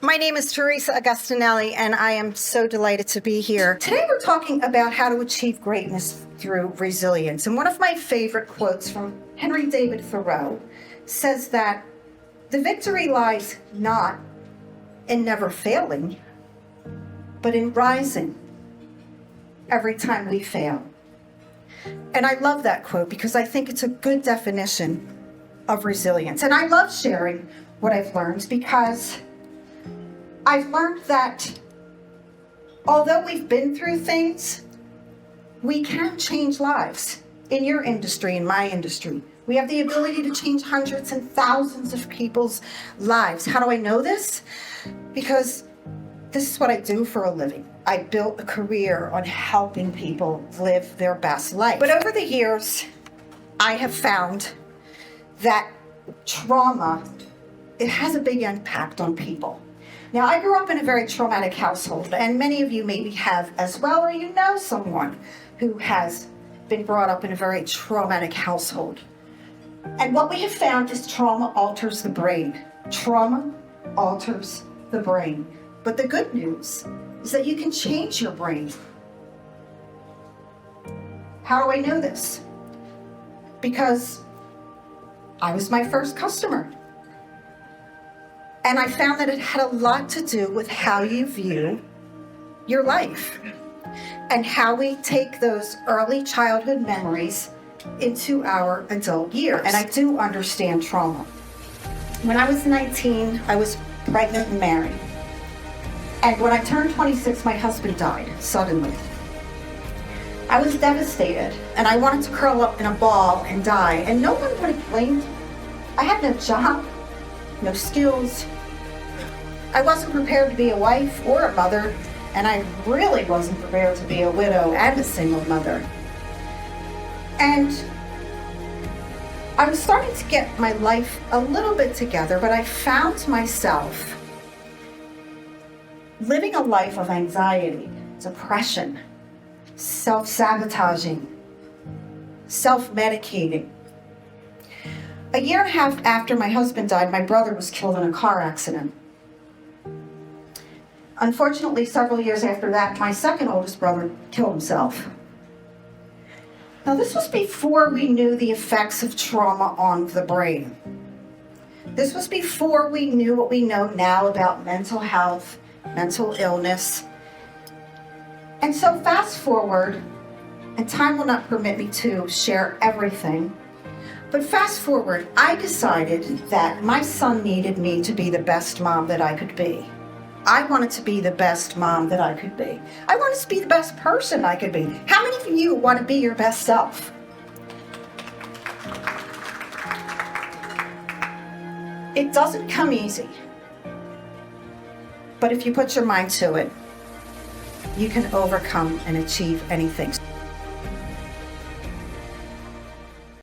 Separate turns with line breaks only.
My name is Teresa Agustinelli, and I am so delighted to be here. Today we're talking about how to achieve greatness through resilience. And one of my favorite quotes from Henry David Thoreau says that the victory lies not in never failing, but in rising every time we fail. And I love that quote because I think it's a good definition of resilience. And I love sharing what I've learned because I've learned that although we've been through things, we can change lives. In your industry, in my industry, we have the ability to change hundreds and thousands of people's lives. How do I know this? Because this is what I do for a living. I built a career on helping people live their best life. But over the years, I have found that trauma, it has a big impact on people. Now, I grew up in a very traumatic household, and many of you maybe have as well, or you know someone who has been brought up in a very traumatic household. And what we have found is trauma alters the brain. Trauma alters the brain. But the good news is that you can change your brain. How do I know this? Because I was my first customer. And I found that it had a lot to do with how you view your life and how we take those early childhood memories into our adult years. And I do understand trauma. When I was 19, I was pregnant and married. And when I turned 26, my husband died suddenly. I was devastated, and I wanted to curl up in a ball and die, and no one would have blamed me. I had no job, no skills. I wasn't prepared to be a wife or a mother, and I really wasn't prepared to be a widow and a single mother. And I was starting to get my life a little bit together, but I found myself living a life of anxiety, depression, self-sabotaging, self-medicating. A year and a half after my husband died, my brother was killed in a car accident. Unfortunately, several years after that, my second oldest brother killed himself. Now, this was before we knew the effects of trauma on the brain. This was before we knew what we know now about mental health, mental illness. And so fast forward, and time will not permit me to share everything, but fast forward, I decided that my son needed me to be the best mom that I could be. I wanted to be the best mom that I could be. I wanted to be the best person I could be. How many of you want to be your best self? It doesn't come easy. But if you put your mind to it, you can overcome and achieve anything.